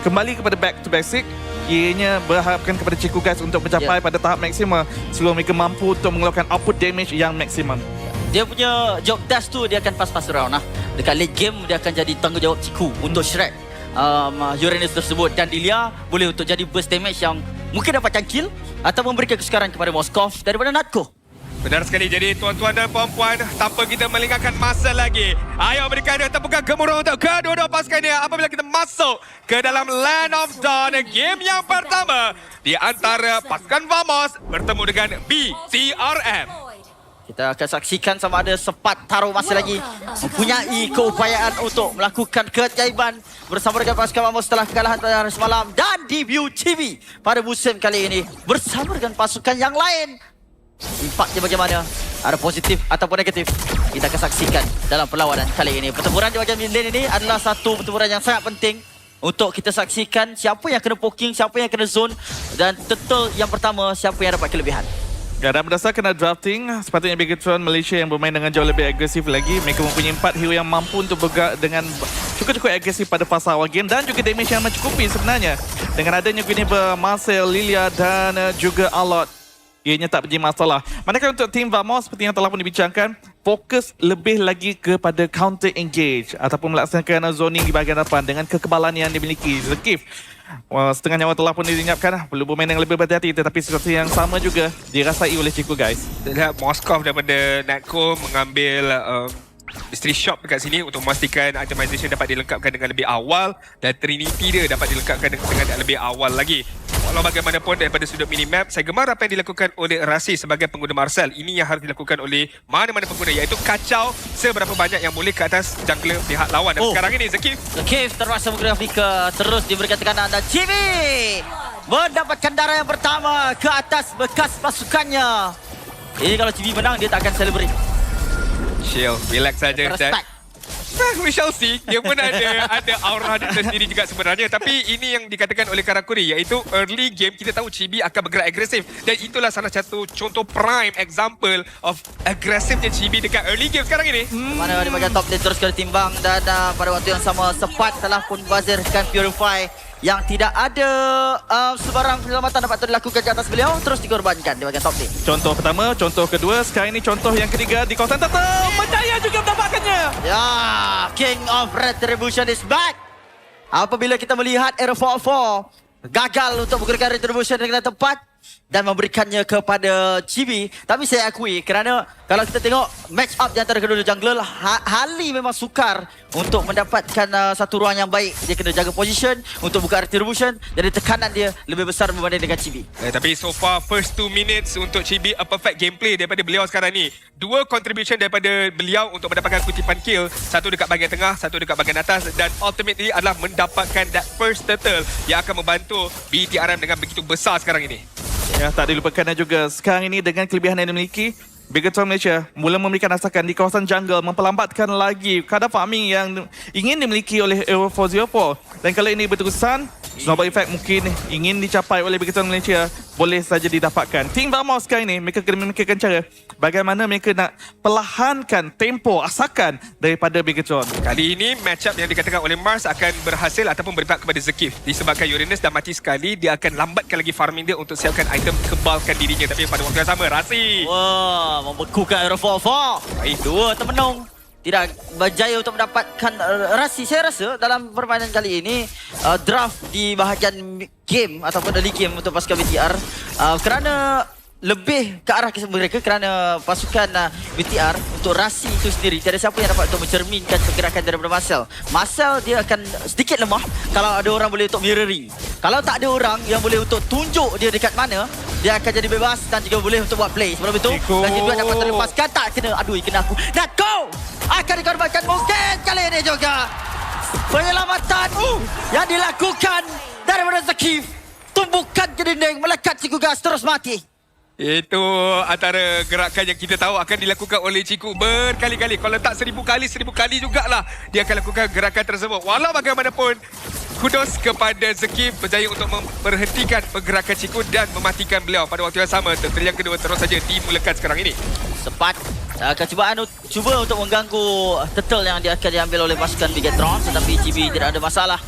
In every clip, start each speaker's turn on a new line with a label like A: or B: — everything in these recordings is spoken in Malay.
A: kembali kepada back to basic. Ianya berharapkan kepada Ciku guys untuk mencapai pada tahap maksimum sebelum mereka mampu untuk mengeluarkan output damage yang maksimum.
B: Dia punya job dash tu dia akan pass round lah. Dekat late game dia akan jadi tanggungjawab Ciku untuk Shrek Uranus tersebut, dan Lilia boleh untuk jadi burst damage yang mungkin dapatkan kill atau memberikan kesukaran kepada Moskov daripada Natko.
C: Benar sekali. Jadi tuan-tuan dan puan-puan, tanpa kita melengahkan masa lagi, ayo berikan tepukan gemuruh untuk kedua-dua pasukan ini apabila kita masuk ke dalam Land of Dawn, game yang pertama di antara pasukan Vamos bertemu dengan BTRM.
B: Kita akan saksikan sama ada Sepat Taro masih lagi mempunyai keupayaan untuk melakukan keajaiban bersama dengan pasukan Vamos setelah kekalahan pada hari semalam, dan debut TV pada musim kali ini bersama dengan pasukan yang lain. Impaknya bagaimana? Ada positif ataupun negatif? Kita akan saksikan dalam perlawanan kali ini. Pertempuran di bahagian mid lane ini adalah satu pertempuran yang sangat penting untuk kita saksikan siapa yang kena poking, siapa yang kena zone, dan tentu yang pertama siapa yang dapat kelebihan.
A: Ya, dan berdasarkan drafting, sepatutnya Bigatron Malaysia yang bermain dengan jauh lebih agresif lagi. Mereka mempunyai 4 hero yang mampu untuk bergerak dengan cukup-cukup agresif pada fasa awal game dan juga damage yang mencukupi sebenarnya. Dengan adanya Guinevere, Marcel, Lilia dan juga Alot, ianya tak menjadi masalah. Manakala untuk tim Vamos, seperti yang telah pun dibincangkan, fokus lebih lagi kepada counter engage ataupun melaksanakan zoning di bahagian depan dengan kekebalan yang dimiliki. Zekif, setengah nyawa telah pun diingatkan, perlu bermain yang lebih berhati-hati, tetapi situasi yang sama juga dirasai oleh Ciku guys.
C: Kita lihat Moskov daripada Natco mengambil mystery shop dekat sini untuk memastikan itemization dapat dilengkapkan dengan lebih awal dan Trinity dia dapat dilengkapkan dengan lebih awal lagi. Walau bagaimanapun daripada sudut minimap, saya gemar apa yang dilakukan oleh Rasi sebagai pengguna Marcel. Ini yang harus dilakukan oleh mana-mana pengguna, iaitu kacau seberapa banyak yang boleh ke atas jungler pihak lawan. Dan sekarang ini Zekif
B: terpaksa menggunakan flicker, terus diberikan tekanan, dan Jimmy mendapatkan darah yang pertama ke atas bekas pasukannya. Ini kalau Jimmy menang dia tak akan celebrate.
C: chill, relax saja. We shall see. Dia pun ada aura dia sendiri juga sebenarnya. Tapi ini yang dikatakan oleh Karakuri, iaitu early game kita tahu Chibi akan bergerak agresif. Dan itulah salah satu contoh prime example of agresifnya Chibi dekat early game sekarang ini.
B: Mana di bahagian top dia terus kena timbang, dan pada waktu yang sama Sepat telah pun bazirkan Purify yang tidak ada sebarang penyelamatan dapat dilakukan ke atas beliau, terus dikorbankan di bahagian top lane.
A: Contoh pertama, contoh kedua, sekarang ini contoh yang ketiga di kawasan Turtle. Berjaya juga mendapatkannya.
B: Ya, King of Retribution is back. Apabila kita melihat Era 4-4 gagal untuk menggunakan Retribution dengan tepat dan memberikannya kepada Chibi, tapi saya akui kerana kalau kita tengok match up di antara kedua jungler, Hali memang sukar untuk mendapatkan satu ruang yang baik. Dia kena jaga position untuk buka Retribution, jadi tekanan dia lebih besar berbanding dengan Chibi.
C: Tapi so far first 2 minutes untuk Chibi, a perfect gameplay daripada beliau sekarang ni. 2 contribution daripada beliau untuk mendapatkan kutipan kill, satu dekat bahagian tengah, satu dekat bahagian atas, dan ultimately adalah mendapatkan that first turtle yang akan membantu BTRM dengan begitu besar sekarang ini.
A: Ya, tak dilupakan juga sekarang ini dengan kelebihan yang dimiliki, Bigatron Malaysia mula memberikan rasakan di kawasan jungle, memperlambatkan lagi kadar farming yang ingin dimiliki oleh Euro 404. Dan kalau ini berterusan, snowball effect mungkin ingin dicapai oleh Bigatron Malaysia boleh saja didapatkan. Tim Vamos sekarang ini mereka kena memikirkan cara bagaimana mereka nak perlahankan tempo asakan daripada Bigatron.
C: Kali ini match up yang dikatakan oleh Mars akan berhasil ataupun berpihak kepada Zekif. Disebabkan Uranus dah mati sekali, dia akan lambatkan lagi farming dia untuk siapkan item kebalkan dirinya. Tapi pada waktu yang sama, Rasi
B: Wah, membekukan Era 4-4. Dua termenung tidak berjaya untuk mendapatkan Rasi. Saya rasa dalam permainan kali ini draft di bahagian game ataupun early game untuk pasukan BTR kerana lebih ke arah mereka, kerana pasukan BTR untuk Rasi itu sendiri tiada siapa yang dapat untuk mencerminkan pergerakan daripada Marcel. Marcel dia akan sedikit lemah kalau ada orang boleh untuk mirroring. Kalau tak ada orang yang boleh untuk tunjuk dia dekat mana, dia akan jadi bebas dan juga boleh untuk buat play. Sebelum itu, lagi dua dapat terlepaskan, tak kena. Aduh, kena aku. Natko akan dikorbankan mungkin kali ini juga. Penyelamatan yang dilakukan daripada Zekif. Tumbukan ke dinding, melekat Ciku Gas, terus mati.
C: Itu antara gerakan yang kita tahu akan dilakukan oleh Ciku berkali-kali. Kalau tak 1000 kali jugalah dia akan lakukan gerakan tersebut. Walau bagaimanapun, kudos kepada Zekif berjaya untuk memberhentikan pergerakan Ciku dan mematikan beliau. Pada waktu yang sama, turtle yang kedua terus saja dimulakan sekarang ini.
B: Sepat akan cuba untuk mengganggu turtle yang dia akan diambil oleh pasukan Bigatron, tetapi GB tidak ada masalah.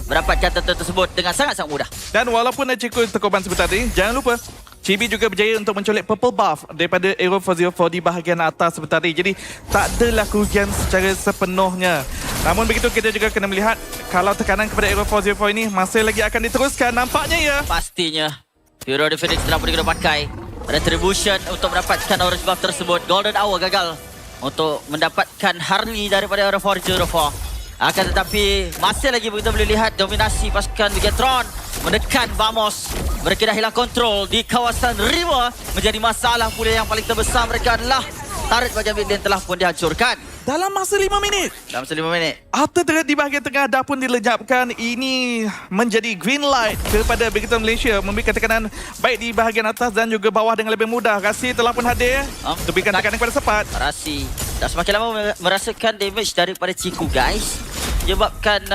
B: mendapatkan turtle tersebut dengan sangat-sangat mudah.
A: Dan walaupun Echiko terkorban sebentar tadi, jangan lupa Chibi juga berjaya untuk mencolek purple buff daripada Aero 404 di bahagian atas sebentar tadi. Jadi tak adalah kerugian secara sepenuhnya. Namun begitu kita juga kena melihat kalau tekanan kepada Aero 404 ini masih lagi akan diteruskan nampaknya ya.
B: Pastinya Hero the Phoenix telah pun digunakan pakai. Retribution untuk mendapatkan orange buff tersebut. Golden Hour gagal untuk mendapatkan Harley daripada Aero 404. Akan tetapi masih lagi kita boleh lihat dominasi pasukan Bigetron menekan Vamos. Mereka dah hilang kontrol di kawasan River. Menjadi masalah pula yang paling terbesar mereka adalah turret bahagian mid lane telah pun dihancurkan
A: Dalam masa 5 minit.
B: dalam 5 minit.
A: Auto turret di bahagian tengah dah pun dilenyapkan. Ini menjadi green light kepada Bigetron Malaysia memberikan tekanan baik di bahagian atas dan juga bawah dengan lebih mudah. Rasi telah pun hadir untuk berikan tekanan kepada Sepat.
B: Rasi dah semakin lama merasakan damage daripada Ciku guys. Menyebabkan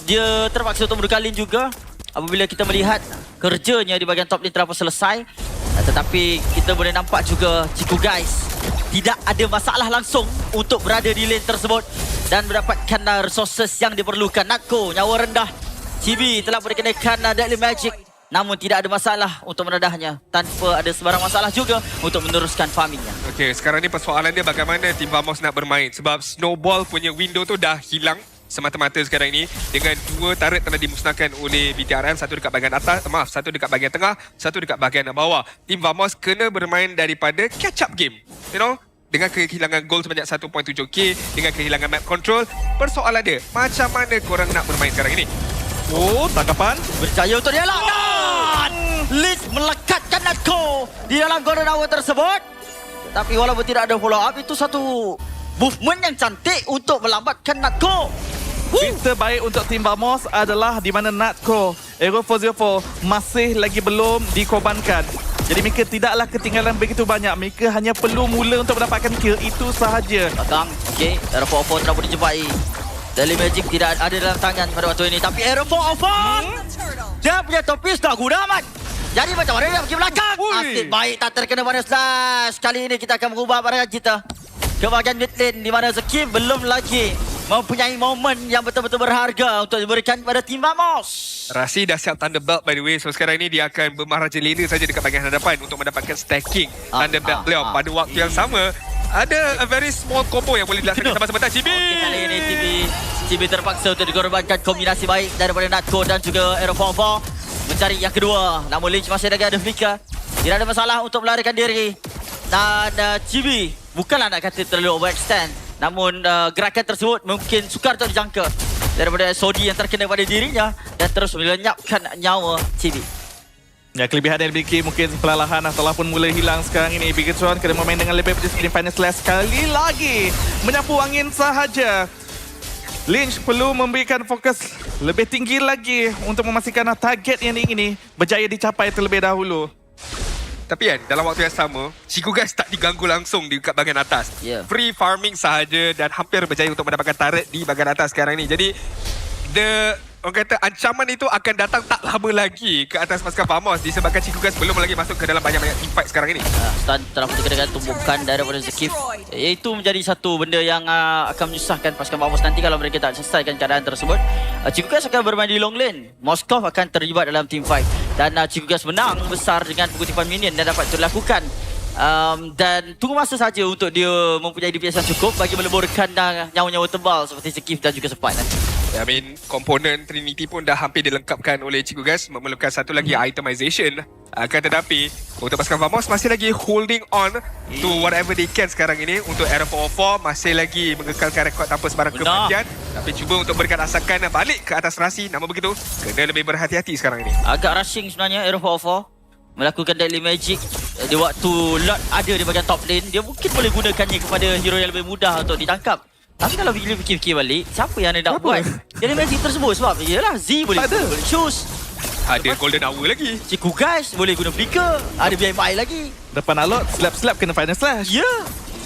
B: dia terpaksa untuk menukar lane juga. Apabila kita melihat kerjanya di bahagian top lane telah pun selesai. Tetapi kita boleh nampak juga Ciku guys tidak ada masalah langsung untuk berada di lane tersebut dan mendapatkan resources yang diperlukan. Natko nyawa rendah. Chibi telah pun dikenakan Deadly Magic. Namun tidak ada masalah untuk meredahnya tanpa ada sebarang masalah juga untuk meneruskan farmingnya.
C: Okay, sekarang ni persoalan dia bagaimana tim Vamos nak bermain. Sebab Snowball punya window tu dah hilang semata-mata sekarang ini. Dengan 2 turret telah dimusnahkan oleh BTRM. Satu dekat bahagian atas, satu dekat bahagian tengah, satu dekat bahagian bawah. Tim Vamos kena bermain daripada catch up game. You know? Dengan kehilangan gol sebanyak 1.7k, dengan kehilangan map control. Persoalan dia, macam mana korang nak bermain sekarang ini?
A: Oh, tangkapan.
B: Berjaya untuk dielak. Dan Liz melekatkan Natko di dalam golden hour tersebut. Tapi walaupun tidak ada follow up, itu satu movement yang cantik untuk melambatkan Natko.
A: Berita baik untuk tim Vamos adalah di mana Natko Aero 404 masih lagi belum dikorbankan. Jadi mereka tidaklah ketinggalan begitu banyak. Mereka hanya perlu mula untuk mendapatkan kill. Itu sahaja.
B: Belakang, okey. Aero 404 telah pun dijumpai. Deadly Magic tidak ada dalam tangan pada waktu ini. Tapi Aero 404 dia punya topis dah guna amat. Jadi macam mana dia pergi belakang? Asyik baik tak terkena pada slash. Kali ini kita akan mengubah pandangan kita ke bahagian mid lane di mana Zeki belum lagi mempunyai momen yang betul-betul berharga untuk diberikan kepada tim Vamos.
C: Rasi dah siap Thunder Belt by the way. So sekarang ni dia akan bermaharaja lena saja dekat bahagian hadapan untuk mendapatkan stacking Thunder Belt beliau. Pada waktu yang sama, ada a very small combo yang boleh dilaksanakan sama sebentar. Chibi!
B: Kali ini Chibi terpaksa untuk dikorbankan kombinasi baik daripada Natko dan juga Aero 404 mencari yang kedua. Namun Lynch masih lagi ada flicker. Tidak ada masalah untuk melarikan diri. Dan Chibi bukanlah nak kata terlalu overextend. Namun gerakan tersebut mungkin sukar untuk dijangka daripada Sodi yang terkena pada dirinya dan terus melenyapkan nyawa Chibi.
A: Ya, kelebihan yang dimiliki mungkin perlahan telah pun mula hilang sekarang ini. Bigetron kena bermain dengan lebih pada screen final slash sekali lagi. Menyapu angin sahaja. Lynch perlu memberikan fokus lebih tinggi lagi untuk memastikan target yang diingini berjaya dicapai terlebih dahulu.
C: Tapi kan, dalam waktu yang sama, Chico guys tak diganggu langsung di dekat bahagian atas.
B: Yeah.
C: Free farming sahaja dan hampir berjaya untuk mendapatkan turret di bahagian atas sekarang ni. Jadi, orang kata ancaman itu akan datang tak lama lagi ke atas pasukan Vamos disebabkan Chico guys belum lagi masuk ke dalam banyak-banyak team fight sekarang ini.
B: Stun telah dikenakan tumbukan daripada Zekif. Itu menjadi satu benda yang akan menyusahkan pasukan Vamos nanti kalau mereka tak selesaikan keadaan tersebut. Chico guys akan bermain di long lane. Moskov akan terlibat dalam team fight. Dan Chico guys menang besar dengan pengutipan minion dan dapat dilakukan. Dan tunggu masa saja untuk dia mempunyai DPS yang cukup bagi meleburkan nyawa-nyawa tebal seperti Zekif dan juga Sepat nanti.
C: I mean, komponen Trinity pun dah hampir dilengkapkan oleh Chico guys. Memerlukan satu lagi itemization. Akan tetapi, untuk pasukan Vamos masih lagi holding on to whatever they can sekarang ini. Untuk Aero 404 masih lagi mengekalkan rekod tanpa sebarang kematian. Tapi cuba untuk berikan asakan balik ke atas Rasi. Namun begitu, kena lebih berhati-hati sekarang ini.
B: Agak rushing sebenarnya Aero 404 melakukan Deadly Magic di waktu Lord ada di bahagian top lane. Dia mungkin boleh gunakannya kepada hero yang lebih mudah untuk ditangkap. Tapi kalau fikir-fikir balik, siapa yang nak buat Deadly Magic tersebut? Sebab yelah Z boleh choose.
C: Ada Golden Hour lagi.
B: Ciku guys boleh guna flicker. Ada BMI lagi.
A: Depan alot, slap-slap kena final slash.
B: Ya.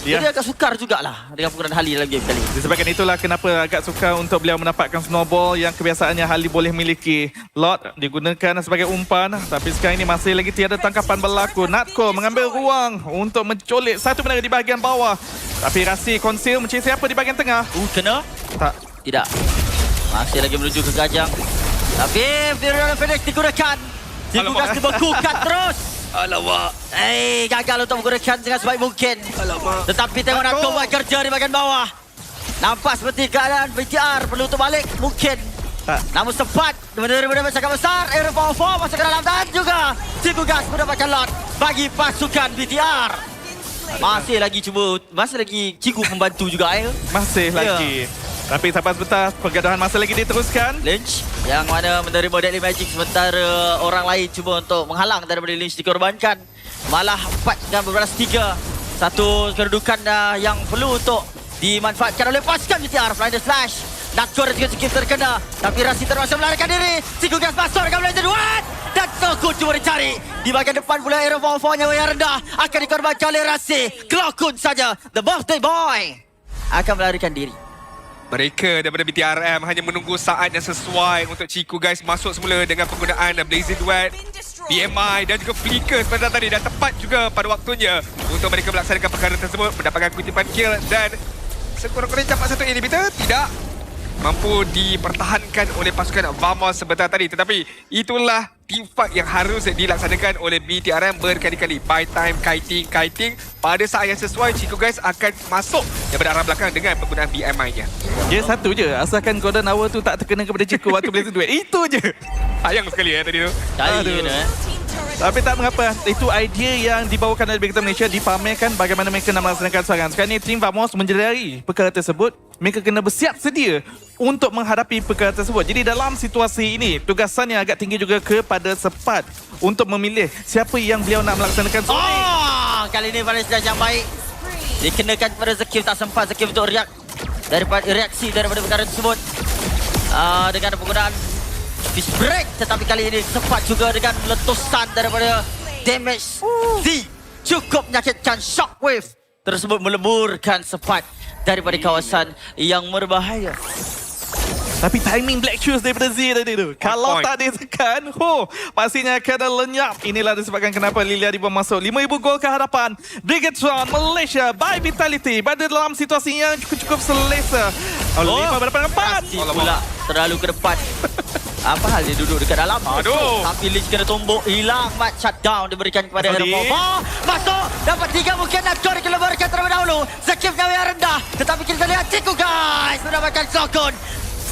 B: Jadi agak sukar jugalah dengan pukulan Harley dalam game kali ini.
A: Disebabkan itulah kenapa agak sukar untuk beliau mendapatkan snowball yang kebiasaannya Harley boleh miliki. Lot digunakan sebagai umpan, tapi sekarang ini masih lagi tiada tangkapan berlaku. Natko mengambil ruang untuk mencolik satu menara di bahagian bawah. Tapi Rasi conceal mencari siapa di bahagian tengah.
B: Kena?
A: Tak.
B: Tidak. Masih lagi menuju ke Gajang. Tapi Viral Phoenix digunakan. Ciku Gas
C: Alamak.
B: dibekukan terus.
C: Alamak.
B: Gagal untuk menggunakan dengan sebaik mungkin.
C: Alamak.
B: Tetapi tengok Natko buat kerja di bahagian bawah. Nampak seperti keadaan BTR perlu untuk balik mungkin. Namun sempat menerima sangat besar. Aero 4 masuk ke dalam dan juga Ciku Gas mendapatkan lot bagi pasukan BTR. Masih lagi Ciku membantu juga
A: Masih lagi. Tapi sabar sebentar, pergaduhan masih lagi diteruskan.
B: Lynch yang mana menerima Deadly Magic sementara orang lain cuba untuk menghalang daripada Lynch dikorbankan. Malah 4 dengan berbalas 3. Satu kedudukan yang perlu untuk dimanfaatkan oleh pasukan BTR. Blinders Flash. Natko dan juga Sikif terkena. Tapi Rasi terpaksa melarikan diri. Ciku Gas masuk dengan Blinders One. Dan Klokun cuba dicari. Di bahagian depan pula Aero 4 nyawa yang rendah. Akan dikorbankan oleh Rasi. Klokun saja. The birthday boy. Akan melarikan diri.
C: Mereka daripada BTRM hanya menunggu saat yang sesuai untuk Ciku Guys masuk semula dengan penggunaan Blazing Duet, BMI dan juga Flicker sebentar tadi. Dan tepat juga pada waktunya untuk mereka melaksanakan perkara tersebut, mendapatkan kutipan kill dan sekurang-kurangnya dapat satu inhibitor. Tidak mampu dipertahankan oleh pasukan Vamos sebentar tadi. Tetapi itulah teamfight yang harus dilaksanakan oleh BTRM berkali-kali. Buy time, kiting. Pada saat yang sesuai, Ciku Guys akan masuk daripada arah belakang dengan penggunaan BMI-nya.
A: Dia satu je, asalkan Golden Hour tu tak terkena kepada Ciku waktu Blazing Duet. Itu je.
C: Sayang sekali tadi tu.
B: Cari je
A: Tapi tak mengapa, itu idea yang dibawakan oleh Big Time Malaysia, dipamerkan bagaimana mereka nak melaksanakan serangan. Sekarang ni Team Vamos menjedari perkara tersebut. Mereka kena bersiap sedia untuk menghadapi perkara tersebut. Jadi dalam situasi ini, tugasan yang agak tinggi juga kepada Sepat untuk memilih siapa yang beliau nak melaksanakan zoning.
B: Kali ini Valis yang baik. Dikenakan kepada Zakif, tak sempat Zakif untuk reaksi daripada perkara tersebut. Dengan penggunaan Fish Break, tetapi kali ini sempat juga dengan letusan daripada damage Z. Cukup menyakitkan Shockwave tersebut meleburkan Sepat daripada kawasan yang berbahaya.
A: Tapi timing Black Shoes daripada Z tadi tu, kalau
C: point.
A: tak ditekan, pastinya akan lenyap. Inilah disebabkan kenapa Lilia dibawa masuk 5,000 gol ke hadapan Bigetron Malaysia by Vitality. Pada dalam situasi yang cukup selesa. 5 berdepan 4.
B: Masih pula terlalu ke depan. Apa hal dia duduk dekat dalam?
C: Aduh.
B: Tapi Lynch kena tumbuk. Hilang match shutdown diberikan kepada
A: Masuk,
B: Aeropov. Masuk. Dapat 3 mungkin Natko dikelebarkan terlebih dahulu. Zakif nyawa yang rendah. Tetapi kita lihat Ciku Guys mendapatkan Klokun.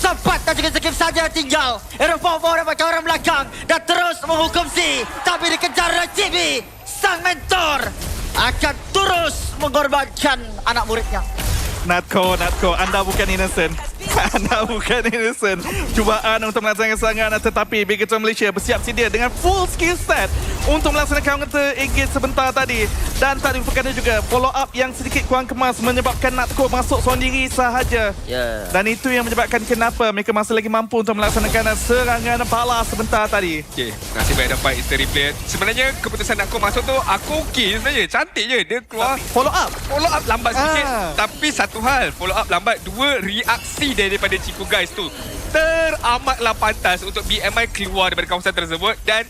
B: Sempat dan juga Zakif saja tinggal. Aeropov dapatkan orang belakang. Dan terus menghukum Si. Tapi dikejar oleh Chibi. Sang mentor akan terus mengorbankan anak muridnya.
A: Natko, anda bukan innocent. Anda bukan innocent. Cubaan untuk melaksanakan serangan, tetapi Bigetron Malaysia bersiap sedia dengan full skill set untuk melaksanakan counter engage sebentar tadi. Dan tak dilupakan juga follow up yang sedikit kurang kemas menyebabkan Natko masuk seorang diri sahaja. Dan itu yang menyebabkan kenapa mereka masih lagi mampu untuk melaksanakan serangan balas sebentar tadi.
C: Okay, nasib baik dapat instant replay. Sebenarnya keputusan aku masuk tu aku okey sebenarnya. Cantik je dia keluar.
A: Follow up.
C: Follow up lambat sikit. Tapi satu hal, follow up lambat. 2, reaksi daripada Ciku Guys tu teramatlah pantas untuk BMI keluar daripada kawasan tersebut dan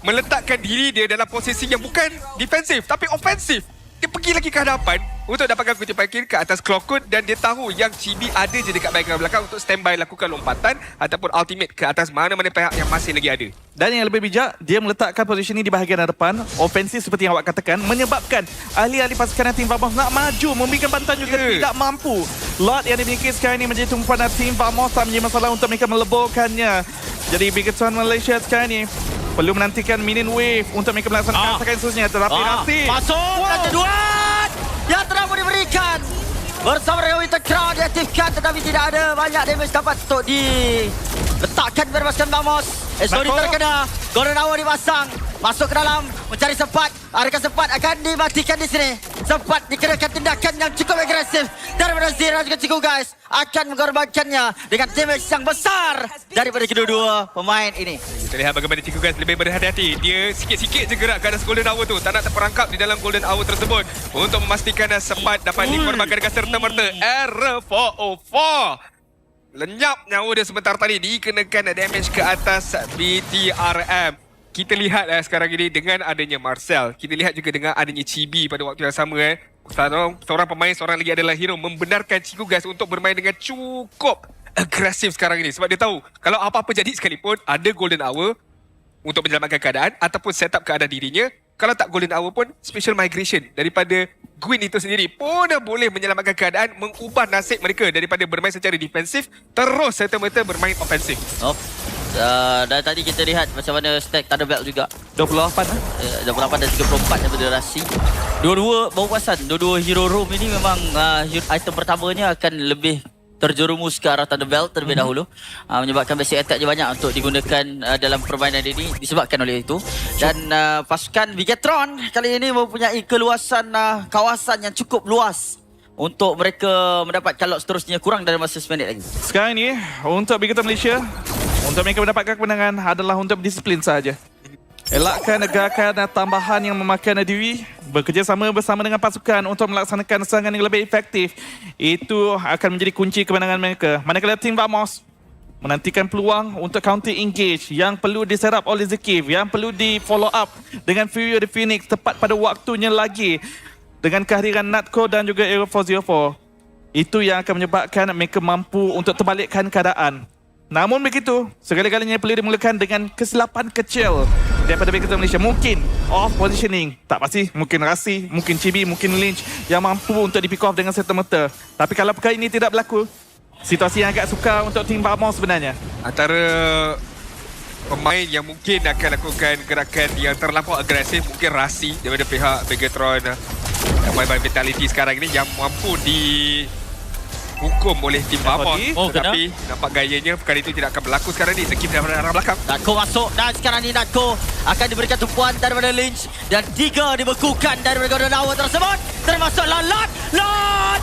C: meletakkan diri dia dalam posisi yang bukan defensif tapi ofensif. Dia pergi lagi ke hadapan untuk dapatkan kutipan kill ke atas Klokun dan dia tahu yang Chibi ada je dekat bahagian belakang untuk standby lakukan lompatan ataupun ultimate ke atas mana-mana pihak yang masih lagi ada.
A: Dan yang lebih bijak, dia meletakkan posisi ini di bahagian hadapan, ofensif seperti yang awak katakan, menyebabkan ahli-ahli pasukan Team Vamos nak maju, memberikan bantuan juga tidak mampu. Lot yang dimiliki sekarang ini menjadi tumpuan Team Vamos, tak menjadi masalah untuk mereka meleburkannya. Jadi Bigetron Malaysia sekarang ini perlu menantikan minion wave untuk mereka melaksanakan serangan seterusnya. Tetapi Rasi
B: masuk dan keduan yang terakhir diberikan bersama Rewi Tekra diaktifkan tetapi tidak ada banyak damage dapat untuk diletakkan berbaskan Vamos. Esori terkena, Golden Hour dipasang, masuk ke dalam mencari Sempat. Adakah Sempat akan dimatikan di sini? Sempat dikenakan tindakan yang cukup agresif daripada Zira juga Ciku Guys akan mengorbankannya dengan damage yang besar daripada kedua-dua pemain ini.
C: Kita lihat bagaimana Ciku Guys lebih berhati-hati. Dia sikit-sikit je gerak ke atas Golden Hour tu. Tak nak terperangkap di dalam Golden Hour tersebut untuk memastikan Sempat dapat dikorbankan dengan serta-merta. Error 404. Lenyap nyawa dia sebentar tadi, dikenakan damage ke atas BTRM. Kita lihat sekarang ini dengan adanya Marcel. Kita lihat juga dengan adanya Chibi pada waktu yang sama. Seorang pemain, seorang lagi adalah hero membenarkan Ciku Guys untuk bermain dengan cukup agresif sekarang ini. Sebab dia tahu kalau apa-apa jadi sekalipun, ada golden hour untuk menyelamatkan keadaan ataupun set up keadaan dirinya. Kalau tak golden hour pun, special migration daripada Gwyn itu sendiri pun dah boleh menyelamatkan keadaan, mengubah nasib mereka daripada bermain secara defensif terus serta-merta bermain ofensif.
B: Dan tadi kita lihat macam mana stack Thunderbelt juga.
A: 28
B: 28 dan 34 daripada Rasi. Dua-dua baru perasan, dua-dua hero roam ini memang item pertamanya akan lebih terjerumus ke arah Thunderbelt terlebih dahulu, menyebabkan basic attack dia banyak untuk digunakan dalam permainan ini disebabkan oleh itu. Dan pasukan Bigetron kali ini mempunyai keluasan kawasan yang cukup luas untuk mereka mendapatkan lot seterusnya, kurang dari masa 10 minit lagi.
A: Sekarang ni untuk Bigetron Malaysia, untuk mereka mendapatkan kemenangan adalah untuk berdisiplin saja. Elakkan gerakan tambahan yang memakan diri, bekerjasama bersama dengan pasukan untuk melaksanakan serangan yang lebih efektif. Itu akan menjadi kunci kemenangan mereka. Manakala tim Vamos menantikan peluang untuk counter engage yang perlu diserap oleh Zekif, yang perlu di follow up dengan Fury the Phoenix tepat pada waktunya lagi dengan kehadiran Natco dan juga Aero 404. Itu yang akan menyebabkan mereka mampu untuk terbalikkan keadaan. Namun begitu, segala-galanya perlu dimulakan dengan kesilapan kecil daripada Bigetron Malaysia. Mungkin off positioning, tak pasti, mungkin Rasi, mungkin Chibi, mungkin Lynch yang mampu untuk di-pick off dengan serta-merta. Tapi kalau perkara ini tidak berlaku, situasi yang agak sukar untuk tim Vamos sebenarnya.
C: Antara pemain yang mungkin akan lakukan gerakan yang terlampau agresif, mungkin Rasi daripada pihak Bigetron by Vitality sekarang ini yang mampu hukum oleh tim Vamos. Tetapi nampak gayanya perkara itu tidak akan berlaku sekarang ni. Zekif daripada arah belakang.
B: Natco masuk dan sekarang ni Natco akan diberikan tumpuan daripada Lynch dan 3 dibekukan daripada Golden Hour tersebut, termasuk Lot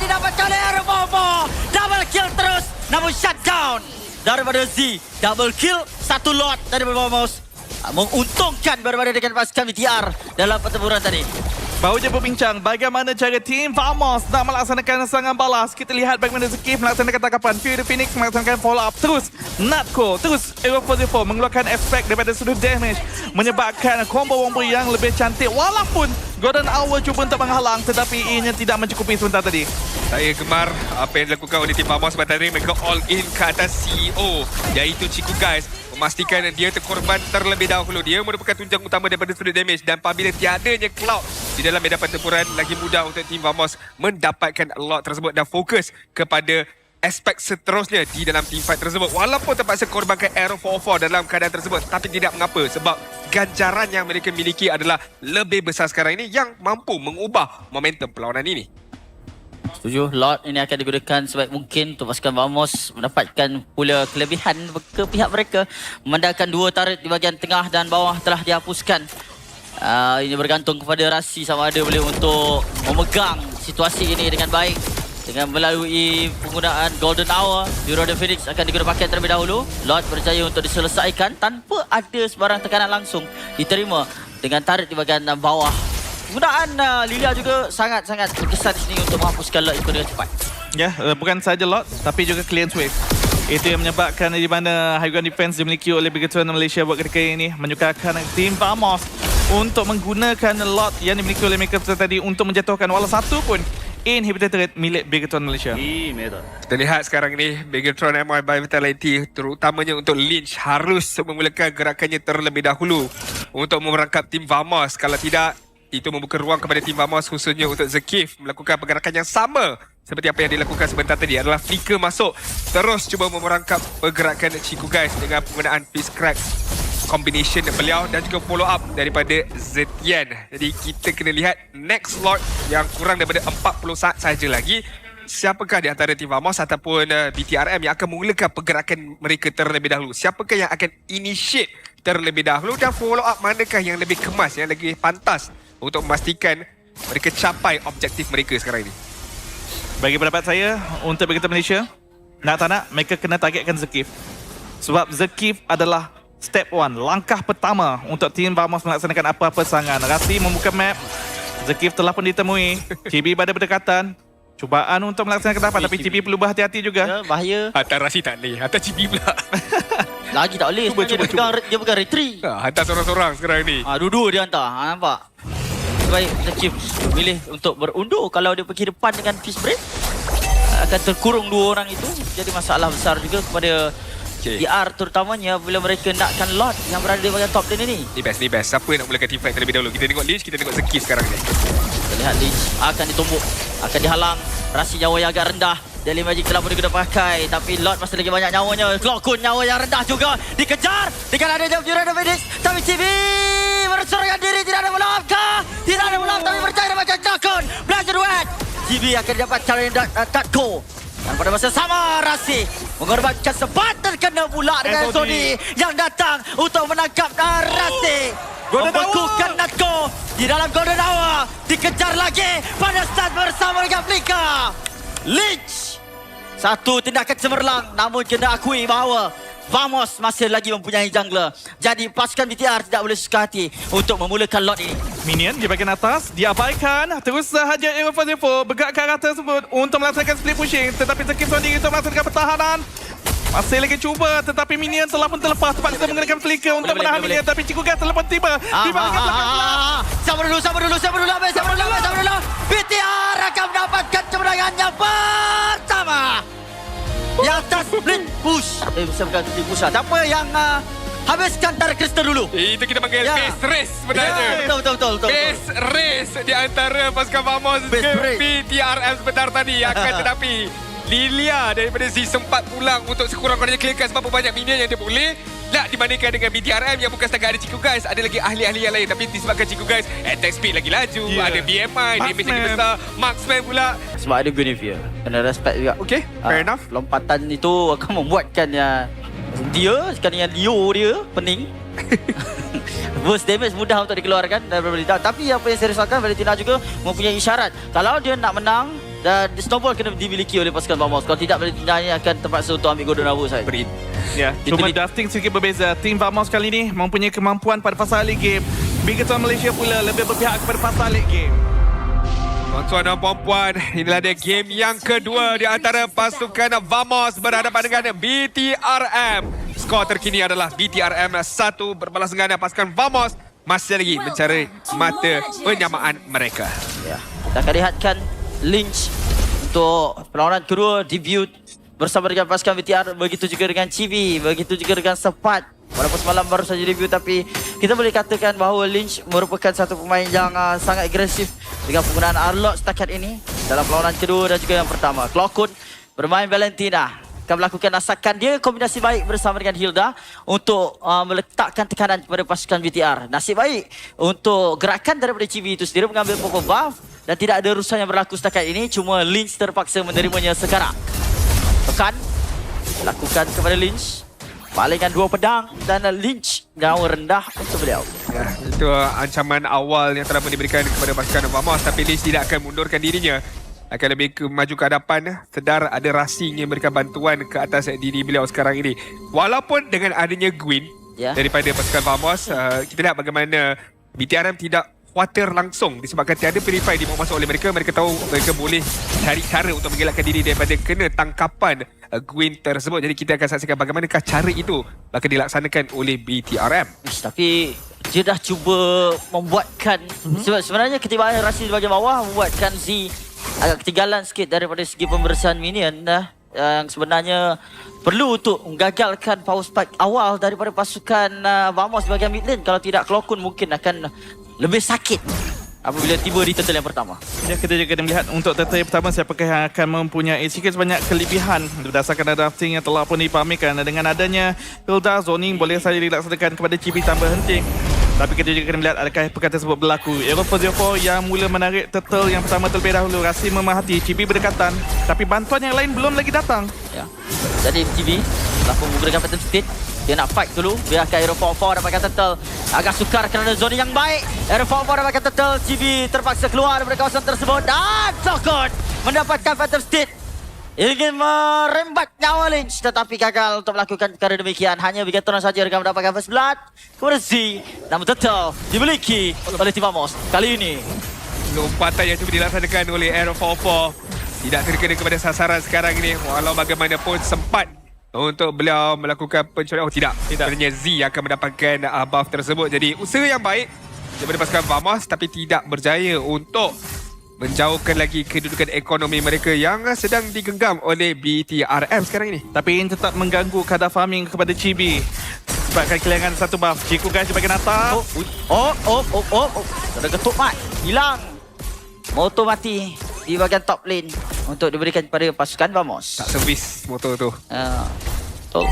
B: didapatkan oleh Aerobobo. Double kill terus, namun shutdown daripada Z. Double kill, 1 Lot daripada Vamos, menguntungkan berbanding dengan pasukan VTR dalam pertempuran tadi.
A: Baru je berbincang bagaimana cara tim Vamos nak melaksanakan serangan balas. Kita lihat bagaimana Zekif melaksanakan tangkapan, Fury the Phoenix melaksanakan follow up, terus Natco, terus Aero 404 mengeluarkan efek daripada sudut damage, menyebabkan combo-combo yang lebih cantik. Walaupun Golden Hour cuba untuk menghalang, tetapi ianya tidak mencukupi sebentar tadi.
C: Saya gemar apa yang dilakukan oleh tim Vamos sebab tadi mereka all in ke atas CEO, iaitu Chiku Guys, memastikan dia terkorban terlebih dahulu. Dia merupakan tunjang utama daripada sudut damage, dan apabila tiadanya Cloud di dalam medan pertempuran, lagi mudah untuk tim Vamos mendapatkan lot tersebut dan fokus kepada aspek seterusnya di dalam teamfight tersebut. Walaupun terpaksa korbankan Aero 404 dalam keadaan tersebut, tapi tidak mengapa sebab ganjaran yang mereka miliki adalah lebih besar sekarang ini yang mampu mengubah momentum perlawanan ini.
B: Setuju, Lot ini akan digunakan sebaik mungkin untuk pasukan Vamos mendapatkan pula kelebihan ke pihak mereka. Memandangkan 2 turret di bahagian tengah dan bawah telah dihapuskan. Ini bergantung kepada Rasi sama ada boleh untuk memegang situasi ini dengan baik. Dengan melalui penggunaan Golden Hour, Hero the Phoenix akan digunakan terlebih dahulu. Lot berjaya untuk diselesaikan tanpa ada sebarang tekanan langsung diterima dengan turret di bahagian bawah. Penggunaan Lilia juga sangat-sangat berkesan di sini untuk menghapuskan Lot itu dengan cepat.
A: Ya, bukan saja Lot, tapi juga clearance wave. Itu yang menyebabkan di mana high ground defense dimiliki oleh Bigetron Malaysia buat ketika ini menyukarkan tim Vamos untuk menggunakan Lot yang dimiliki oleh mereka tadi untuk menjatuhkan walau satu pun inhibitor turret milik Bigetron Malaysia.
C: Kita lihat sekarang ni Bigetron MI by Vitality, terutamanya untuk Lynch, harus memulakan gerakannya terlebih dahulu untuk merangkap tim Vamos. Kalau tidak, itu membuka ruang kepada tim Vamos, khususnya untuk Zekif melakukan pergerakan yang sama seperti apa yang dilakukan sebentar tadi, adalah flicker masuk terus cuba memerangkap pergerakan Chiku Guys dengan penggunaan Fist Crack combination beliau dan juga follow up daripada Zetian. Jadi kita kena lihat next slot yang kurang daripada 40 saat sahaja lagi. Siapakah di antara tim Vamos ataupun BTRM yang akan memulakan pergerakan mereka terlebih dahulu? Siapakah yang akan initiate terlebih dahulu, dan follow up manakah yang lebih kemas, yang lebih pantas untuk memastikan mereka capai objektif mereka sekarang ini?
A: Bagi pendapat saya, untuk Bigetron Malaysia, nak tak nak, mereka kena targetkan Zekif. Sebab Zekif adalah step 1, langkah pertama untuk tim Vamos melaksanakan apa-apa serangan. Rasi membuka map, Zekif telah pun ditemui, Chibi pada berdekatan. Cubaan untuk melaksanakan tahapan, tapi Chibi perlu berhati-hati juga.
B: Ya, bahaya.
C: Hantar Rasi tak boleh, hantar Chibi pula.
B: Lagi tak boleh, dia pegang retreat.
C: Hantar seorang-seorang sekarang ni.
B: Dua-dua dia hantar, nampak? Baik, Zekif pilih untuk berundur. Kalau dia pergi depan dengan Fist Break, akan terkurung 2 orang itu. Jadi masalah besar juga kepada TR terutamanya bila mereka nakkan lot yang berada di bahagian top lane ini.
C: Ni best. Siapa yang nak mulakan teamfight terlebih dahulu? Kita tengok Lich, kita tengok Zeki sekarang ni.
B: Kita lihat Lich akan ditumbuk, akan dihalang. Rasi nyawa yang agak rendah. Daily Magic telah pun digunakan pakai, tapi Lord masih lagi banyak nyawanya. Clockun nyawa yang rendah juga dikejar dengan adanya Furion Phoenix. Tapi CB berserahkan diri, tidak ada melapkah? Tidak ada melap, tapi percaya macam Clockun. Belajar duet. CB akan dapat cara yang Tatko. Dan pada masa sama Rasi mengorbankan kesempatan kena pula dengan Sony yang datang untuk menangkap Rasi. Membekukan Natko di dalam Golden Hour. Dikejar lagi pada start bersama dengan Flicker. Lich. Satu tindakan cemerlang, namun kena akui bahawa Vamos masih lagi mempunyai jungler. Jadi pasukan BTR tidak boleh suka hati untuk memulakan lot ini.
A: Minion di bahagian atas diabaikan. Terus sahaja Aero Force bergerak ke arah tersebut untuk melaksanakan split pushing. Tetapi Zeki sendiri untuk melaksanakan pertahanan. Masih lagi cuba, tetapi Minion telah pun terlepas. Tempat kita menggunakan flicker untuk menahan Minion. Tapi Ciku Gas telah pun tiba. Di bahagian belakang.
B: Sabar dulu. BTR akan mendapatkan kemenangan yang pertama. Di atas split push. Bukan split push lah. Siapa yang habiskan Dark Crystal dulu?
C: Itu kita panggil base race sebenarnya.
B: Betul.
C: Base race di antara pasukan Vamos ke BTRM sebentar tadi. Akan tetapi Lilia daripada Z sempat pulang untuk sekurang-kurangnya clearkan berapa banyak minion yang dia boleh. Tak dibandingkan dengan BTRM yang bukan setakat ada Ciku Guys, ada lagi ahli-ahli yang lain. Tapi disebabkan Ciku Guys attack speed lagi laju, ada BMI, damage lagi besar, marksman pula.
B: Sebab ada Guinevere, kena respect juga.
C: Okay, fair enough.
B: Lompatan itu akan membuatkan dia sekarang yang Leo dia pening. Burst damage mudah untuk dikeluarkan daripada Valentina. Tapi apa yang saya risaukan, Valentina juga mempunyai isyarat. Kalau dia nak menang, dan snowball kena dimiliki oleh pasukan Vamos. Kalau tidak, Valentina ini akan terpaksa untuk ambil Golden Hour saja.
A: Ya, cuma drafting sedikit berbeza. Tim Vamos kali ini mempunyai kemampuan pada fasa late game. Bigetron Malaysia pula lebih berpihak kepada fasa late game.
C: Tuan-tuan dan puan-puan, inilah dia game yang kedua di antara pasukan Vamos berhadapan dengan BTRM. Skor terkini adalah BTRM 1 berbalas dengan pasukan Vamos masih lagi mencari mata penyamaan mereka.
B: Ya, kita akan lihatkan Lynch untuk perlawanan kedua debut bersama dengan pasukan BTR. Begitu juga dengan Chibi, begitu juga dengan Sepat. Walaupun semalam baru saja debut, tapi kita boleh katakan bahawa Lynch merupakan satu pemain yang sangat agresif dengan penggunaan Arlot setakat ini dalam perlawanan kedua dan juga yang pertama. Clockun bermain Valentina, akan melakukan asakan dia kombinasi baik bersama dengan Hilda untuk meletakkan tekanan kepada pasukan BTR. Nasib baik untuk gerakan daripada Chibi itu sendiri mengambil pokok buff dan tidak ada urusan yang berlaku setakat ini. Cuma Lynch terpaksa menerimanya sekarang. Tekan lakukan kepada Lynch, palingkan 2 pedang dan Lynch nyawa rendah untuk beliau.
C: Ya, itu ancaman awal yang telah diberikan kepada pasukan Vamos, tapi Lynch tidak akan mundurkan dirinya. Akan lebih maju ke hadapan, sedar ada Rasi yang memberikan bantuan ke atas diri beliau sekarang ini. Walaupun dengan adanya Gwyn daripada pasukan Vamos, kita lihat bagaimana BTRM tidak khawatir langsung disebabkan tiada purify dibawa masuk oleh mereka. Mereka tahu mereka boleh cari cara untuk mengelakkan diri daripada kena tangkapan Gwyn tersebut. Jadi kita akan saksikan bagaimanakah cara itu akan dilaksanakan oleh BTRM.
B: Tapi dia dah cuba membuatkan sebab sebenarnya ketibaan Rasi di bahagian bawah membuatkan Z agak ketinggalan sikit daripada segi pembersihan minion yang sebenarnya perlu untuk menggagalkan power spike awal daripada pasukan Vamos di bahagian mid lane. Kalau tidak, Clockun mungkin akan lebih sakit apabila tiba di turtle yang pertama.
A: Ya, kita juga melihat untuk turtle yang pertama siapakah yang akan mempunyai sikit sebanyak kelebihan berdasarkan drafting yang telah pun dipamerkan. Dengan adanya Hilda, zoning boleh saja dilaksanakan kepada Chibi tanpa henti. Tapi kita juga kena melihat adakah perkara tersebut berlaku. Aero 404 yang mula menarik turtle yang pertama terlebih dahulu. Rasi memahati Chibi berdekatan, tapi bantuan yang lain belum lagi datang.
B: Ya. Jadi Chibi telah pun menggunakan pattern state. Dia nak fight dulu, biarkan Aero 404 dapatkan turtle. Agak sukar kerana zoning yang baik. Aero 404 dapatkan turtle. Chibi terpaksa keluar daripada kawasan tersebut. Dan Clockun mendapatkan pattern state. Ingin merembat nyawa Lynch, tetapi gagal untuk melakukan perkara demikian. Hanya Bigatron saja yang mendapatkan first blood kepada Z. Namun turtle dimiliki oleh tim Vamos kali ini.
C: Lompatan yang cuba dilaksanakan oleh Aero 404 tidak terkena kepada sasaran sekarang ini. Walau bagaimanapun sempat untuk beliau melakukan pencurian. Oh tidak. Sebenarnya Z akan mendapatkan buff tersebut. Jadi usaha yang baik daripada pasukan Vamos, tapi tidak berjaya untuk menjauhkan lagi kedudukan ekonomi mereka yang sedang digenggam oleh BTRM sekarang ini.
A: Tapi ini tetap mengganggu kadar farming kepada Chibi. Sebabkan kehilangan satu buff. Chiku guys di bahagian atas.
B: Ada ketuk mat. Hilang. Motor mati di bahagian top lane untuk diberikan kepada pasukan Vamos.
C: Tak servis motor tu.
B: Betul.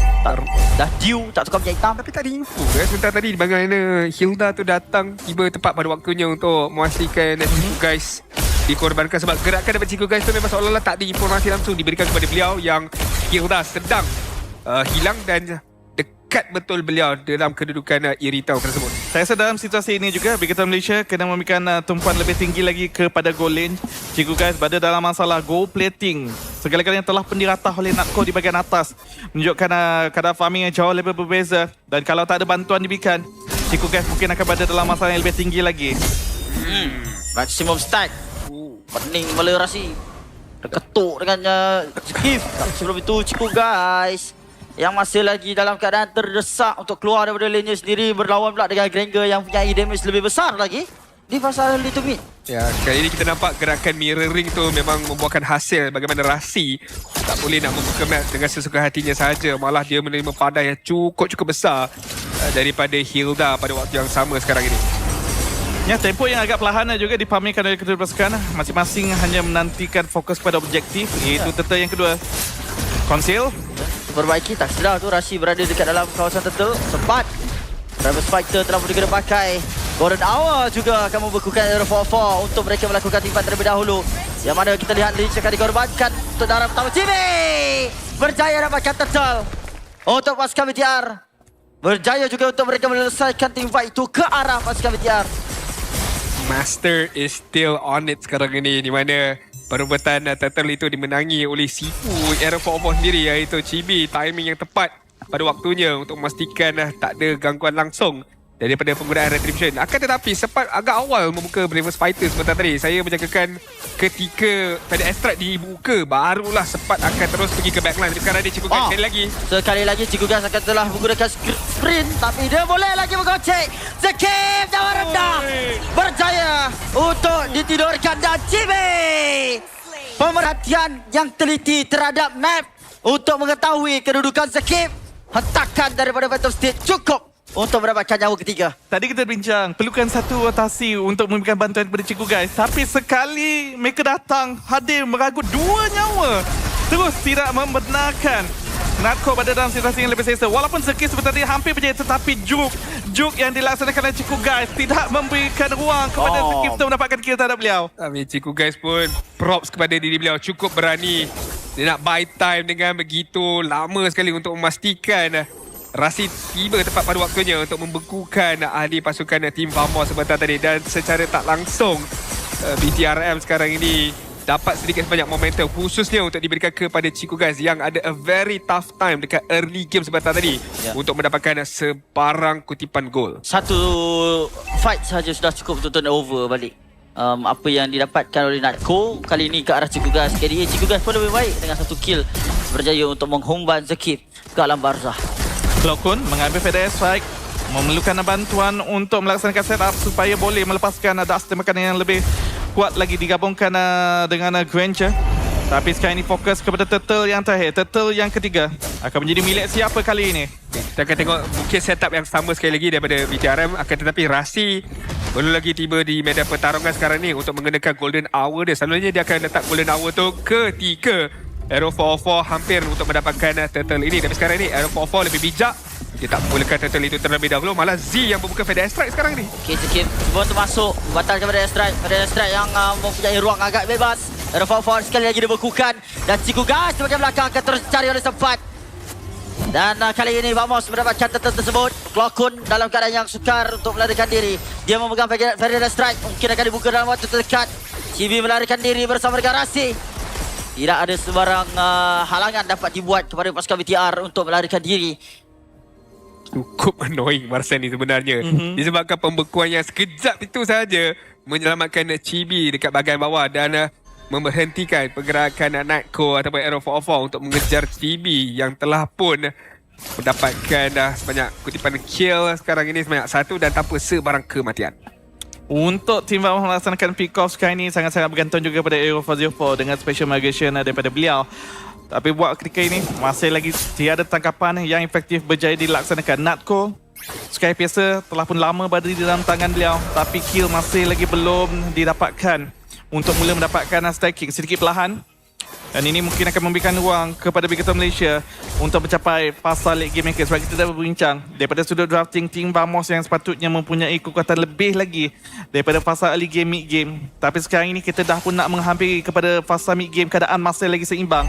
B: Dah due, tak tukar minyak hitam.
C: Tapi tak ada info sebentar tadi bagaimana Hilda tu datang tiba tepat pada waktunya untuk memastikan Ciku guys dikorbankan, sebab gerakan daripada Ciku guys tu memang seolah-olah tak ada informasi langsung diberikan kepada beliau yang Hilda sedang hilang dan dekat betul beliau dalam kedudukan Iritau tersebut.
A: Saya rasa dalam situasi ini juga Bigatan Malaysia kena memberikan tumpuan lebih tinggi lagi kepada goal lane. Ciku guys berada dalam masalah goal plating. Segala-galanya telah pun diratah oleh Natco di bahagian atas. Menunjukkan kadar farming yang jauh lebih berbeza. Dan kalau tak ada bantuan diberikan, Ciku guys mungkin akan berada dalam masalah yang lebih tinggi lagi.
B: Maximum start. Pening kepala Rasi. Terketuk dengan Skif. Sebelum itu Ciku guys yang masih lagi dalam keadaan terdesak untuk keluar daripada lane sendiri, berlawan pula dengan Granger yang punya damage lebih besar lagi di fasa early to mid.
C: Ya, kali ini kita nampak gerakan mirroring tu memang membuahkan hasil. Bagaimana Rasi tak boleh nak membuka map dengan sesuka hatinya sahaja, malah dia menerima padai yang cukup besar daripada Hilda pada waktu yang sama sekarang ini.
A: Ya, tempo yang agak perlahan juga dipamerkan oleh kedua pasukan. Masing-masing hanya menantikan fokus pada objektif, iaitu turtle yang kedua. Conceal.
B: Perbaiki, tak sedar tu Rasi berada dekat dalam kawasan turtle. Sempat Travis Fighter telah pun dikena pakai. Golden Hour juga akan membekukan Aero 4-4 untuk mereka melakukan timpan terlebih dahulu. Yang mana kita lihat Lynch akan dikorbankan untuk darah pertama. Jimmy berjaya dapatkan turtle untuk pasukan BTR. Berjaya juga untuk mereka menyelesaikan team fight itu ke arah pasukan BTR.
C: Master is still on it sekarang ini, di mana perubatan turtle itu dimenangi oleh Sifu Aero 4-4 sendiri, iaitu Chibi. Timing yang tepat pada waktunya untuk memastikan tak ada gangguan langsung daripada penggunaan Retribution. Akan tetapi sempat agak awal membuka Bravest Fighter sebentar tadi. Saya menjagakan ketika pada Strike dibuka, barulah sempat akan terus pergi ke backline. Tapi sekarang dia Ciku guys
B: sekali lagi Ciku guys akan telah menggunakan sprint, tapi dia boleh lagi menggocek. Zakib jauh rendah berjaya untuk ditidurkan, dan Jimmy pemerhatian yang teliti terhadap map untuk mengetahui kedudukan Zakib. Hentakan daripada Phantom State cukup untuk mendapatkan nyawa ketiga.
A: Tadi kita bincang, perlukan satu rotasi untuk memberikan bantuan kepada Ciku guys. Tapi sekali mereka datang, hadir meragut 2 nyawa. Terus tidak membenarkan Natco berada dalam situasi yang lebih selesa. Walaupun Zekis sebentar tadi hampir berjaya, tetapi Juke yang dilaksanakan oleh Ciku guys tidak memberikan ruang kepada Zekis untuk mendapatkan kill terhadap beliau.
C: Tapi Ciku guys pun props kepada diri beliau, cukup berani. Dia nak buy time dengan begitu lama sekali untuk memastikan Rasi tiba tepat pada waktunya untuk membekukan ahli pasukan tim Vamos sebentar tadi. Dan secara tak langsung BTRM sekarang ini dapat sedikit sebanyak momentum, khususnya untuk diberikan kepada Ciku guys yang ada a very tough time dekat early game sebentar tadi untuk mendapatkan sebarang kutipan gol.
B: Satu fight sahaja sudah cukup untuk turn over balik apa yang didapatkan oleh Natco kali ini ke arah Ciku guys. KDA Ciku guys pun lebih baik dengan satu kill, berjaya untuk menghumban Zakib ke alam barzah.
A: Cloakun mengambil Feather Strike, memerlukan bantuan untuk melaksanakan setup supaya boleh melepaskan dust tembakan yang lebih kuat lagi digabungkan dengan Granger. Tapi sekarang ini fokus kepada turtle yang terakhir, turtle yang ketiga akan menjadi milik siapa kali ini?
C: Kita akan tengok mungkin setup yang sama sekali lagi daripada BTRM. Akan tetapi Rasi belum lagi tiba di medan pertarungan sekarang ni untuk menggunakan Golden Hour dia. Selalunya dia akan letak Golden Hour tu ketika Aero 4-4 hampir untuk mendapatkan turtle ini. Tapi sekarang ni Aero 4-4 lebih bijak. Dia tak menggunakan turtle itu terlebih dahulu. Malah Z yang membuka Feather Strike sekarang ni.
B: Okay, Zakib cuba untuk masuk, batalkan Feather Strike. Feather Strike yang mempunyai ruang agak bebas. Aero 4-4 sekali lagi dibekukan, dan Ciku guys di bahagian belakang akan terus cari oleh sempat. Dan kali ini Vamos mendapatkan turtle tersebut. Cloakun dalam keadaan yang sukar untuk melarikan diri. Dia memegang Feather Strike, mungkin akan dibuka dalam waktu terdekat. Chibi melarikan diri bersama dengan Rasi. Tidak ada sebarang halangan dapat dibuat kepada pasukan BTR untuk melarikan diri.
C: Cukup annoying Marcel ni sebenarnya. Disebabkan pembekuan yang sekejap itu sahaja menyelamatkan Chibi dekat bahagian bawah dan memberhentikan pergerakan Natco ataupun Aero 4-4 untuk mengejar Chibi yang telah pun mendapatkan sebanyak kutipan kill sekarang ini sebanyak 1 dan tanpa sebarang kematian.
A: Untuk tim Vamos melaksanakan pick-off sekarang ini sangat-sangat bergantung juga pada Aero 404 dengan special migration daripada beliau. Tapi buat ketika ini masih lagi tiada tangkapan yang efektif berjaya dilaksanakan. Natco, Skypiercer telah pun lama berada di dalam tangan beliau, tapi kill masih lagi belum didapatkan. Untuk mula mendapatkan stacking sedikit perlahan. Dan ini mungkin akan memberikan ruang kepada Big Time Malaysia untuk mencapai fasa late game mereka. Sebab kita dah berbincang daripada sudut drafting, tim Vamos yang sepatutnya mempunyai kekuatan lebih lagi daripada fasa early game, mid game. Tapi sekarang ini kita dah pun nak menghampiri kepada fasa mid game, keadaan masih lagi seimbang.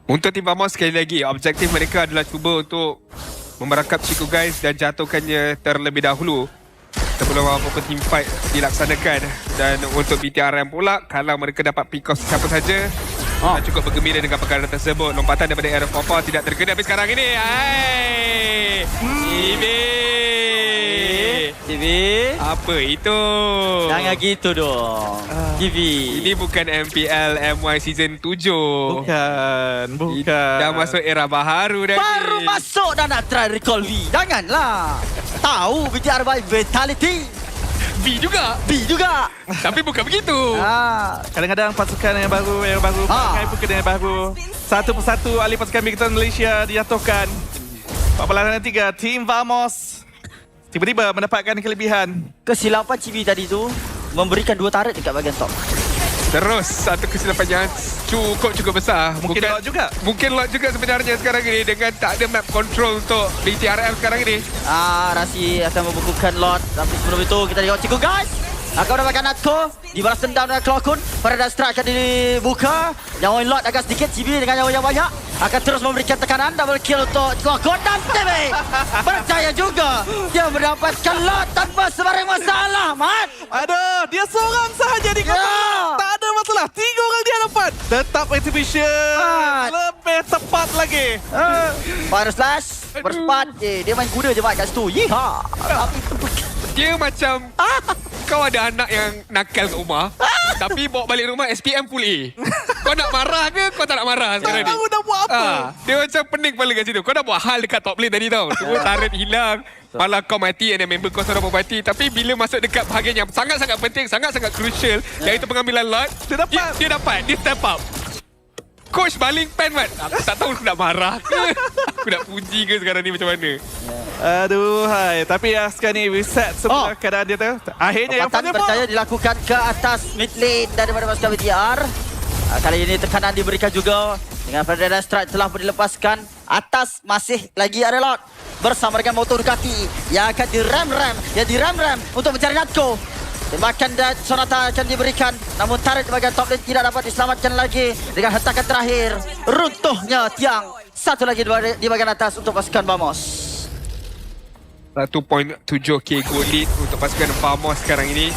C: Untuk tim Vamos sekali lagi, objektif mereka adalah cuba untuk memerangkap Chico Guys dan jatuhkannya terlebih dahulu sebelum apa-apa team fight dilaksanakan. Dan untuk BTRM pula, kalau mereka dapat pick off siapa saja, cukup bergembira dengan perkara tersebut. Lompatan daripada Aero Papa tidak terkena. Tapi sekarang ini,
B: TV.
C: Apa itu?
B: Jangan gitu dong. TV.
C: Ini bukan MPL MY Season 7.
A: Bukan.
C: Dah masuk era baharu dah.
B: Baru masuk dah nak try recall V. Janganlah. Tahu BTR by Vitality.
C: B juga.
B: B juga.
C: Tapi bukan begitu.
A: Kadang-kadang pasukan yang baru, pakai pun kena yang baru. Satu persatu ahli pasukan Big Time Malaysia dijatuhkan. 4-3, tim Vamos tiba-tiba mendapatkan kelebihan.
B: Kesilapan Cibi tadi tu memberikan 2 turret dekat bahagian top.
C: Terus satu kesilapan yang cukup besar.
A: Mungkin lot juga.
C: Mungkin lot juga sebenarnya sekarang ini dengan tak ada map control untuk BTRM sekarang ini.
B: Rasi akan membukukan lot. Tapi sebelum itu kita tengok Chico Guys akan mendapatkan Natco. Dibalas dendam dengan Clockun. Paradise Strike akan dibuka. Nyawa lot agak sedikit. Cibi dengan nyawa yang banyak akan terus memberikan tekanan. Double kill untuk Clockun. Dan TV percaya juga dia mendapatkan lot tanpa sebarang masalah, Mat.
A: Aduh, dia seorang sahaja di kotak. Tak ada masalah. 3 orang di hadapan. Tetap exhibition. Lebih tepat lagi.
B: Fire Slash bersepat. Dia main kuda je, Mat, kat situ. Yeehaw.
C: Dia macam kau ada anak yang nakal kat rumah tapi bawa balik rumah SPM full A. Kau nak marah ke kau tak nak marah sekarang ni?
A: Tahu dah buat apa?
C: Dia macam pening kepala kat situ. Kau dah buat hal dekat top lane tadi tau. Semua turret hilang. Malah kau mati and member kau sudah mati. Tapi bila masuk dekat bahagian yang sangat-sangat penting, sangat-sangat crucial, iaitu pengambilan lot, dia dapat. Dia step up. Coach baling pen, Mat. Aku tak tahu aku nak marah ke. Aku nak puji ke sekarang ni macam mana.
A: Aduh, hai. Tapi sekarang ni reset semua keadaan dia tu. Akhirnya yang
B: Lompatan percaya dilakukan ke atas mid lane daripada pasukan BTR. Kali ini tekanan diberikan juga dengan Paradise Strike telah pun dilepaskan. Atas masih lagi ada lot bersama dengan motor Ducati yang akan direm-rem untuk mencari Natco. Tembakan dan Sonata akan diberikan, namun turret di bahagian top lane tidak dapat diselamatkan lagi dengan hentakan terakhir. Runtuhnya tiang satu lagi di bahagian atas untuk pasukan Vamos.
C: 1.7k gold lead untuk pasukan Vamos sekarang ini.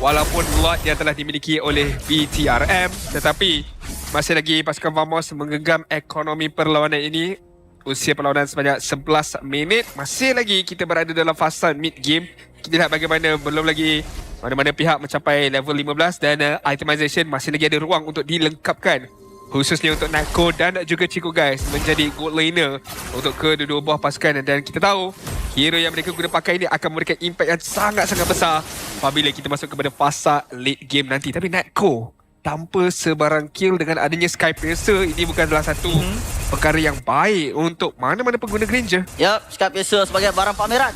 C: Walaupun lot yang telah dimiliki oleh BTRM, tetapi masih lagi pasukan Vamos menggenggam ekonomi perlawanan ini. Usia perlawanan sebanyak 11 minit. Masih lagi kita berada dalam fasa mid game. Kita lihat bagaimana belum lagi mana-mana pihak mencapai level 15 dan itemization masih lagi ada ruang untuk dilengkapkan. Khususnya untuk Natco dan juga Chico Guys menjadi gold laner untuk kedua-dua buah pasukan. Dan kita tahu hero yang mereka guna pakai ini akan memberikan impact yang sangat-sangat besar apabila kita masuk kepada fasa late game nanti. Tapi Natco tanpa sebarang kill dengan adanya Skypiercer, ini bukanlah satu perkara yang baik untuk mana-mana pengguna Granger.
B: Yup, Skypiercer sebagai barang pameran.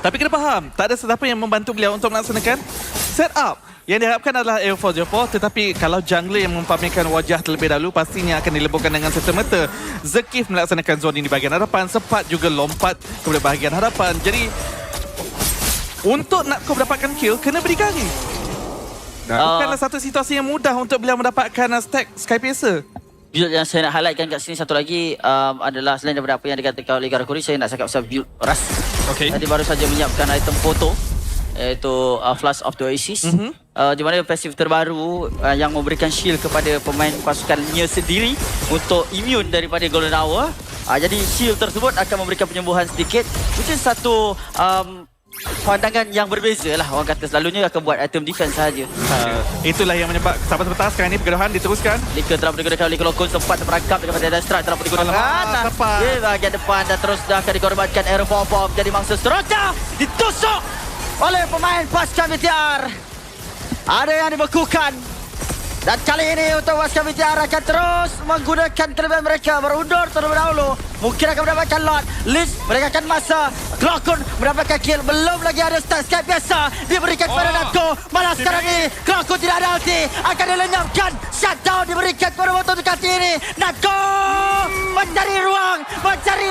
A: Tapi kena faham, tak ada sesiapa yang membantu beliau untuk melaksanakan setup. Yang diharapkan adalah Aero 404, tetapi kalau jungler yang mempamerkan wajah terlebih dahulu, pastinya akan dileburkan dengan serta-merta. Zekif melaksanakan zone ini di bahagian hadapan, Sepat juga lompat kepada bahagian hadapan. Jadi, untuk nak kau mendapatkan kill, kena berdikari. Bukanlah satu situasi yang mudah untuk beliau mendapatkan stack Skypiercer.
B: Build yang saya nak highlightkan kat sini satu lagi adalah selain daripada apa yang dikatakan oleh Garakuri, saya nak cakap pasal build Ras. Tadi baru saja menyiapkan item foto, iaitu Flash of the Oasis. Di mana pasif terbaru yang memberikan shield kepada pemain pasukannya sendiri untuk immune daripada Golden Hour. Jadi shield tersebut akan memberikan penyembuhan sedikit, which is satu pandangan yang berbeza lah. Orang kata selalunya akan buat item defense sahaja.
A: Itulah yang menyebabkan sahabat sebentar sekarang ini pergaduhan diteruskan.
B: Lika telah digunakan oleh Clockun, sempat terperangkap dengan Paradise Strike telah pun digunakan. Di bahagian depan dan terus dah akan dikorbankan Aero 4 jadi mangsa seterusnya. Ditusuk oleh pemain pasukan BTR. Ada yang dibekukan. Dan kali ini untuk pasukan BTR akan terus menggunakan kelebihan mereka. Berundur terlebih dahulu. Mungkin akan mendapatkan lot. Liz mereka masa. Clockun mendapatkan kill. Belum lagi ada start Skype biasa. Diberikan kepada Natko. Malah sekarang ini Clockun tidak ada ulti. Akan dilenyapkan. Shutdown diberikan kepada motor kali ini. Natko mencari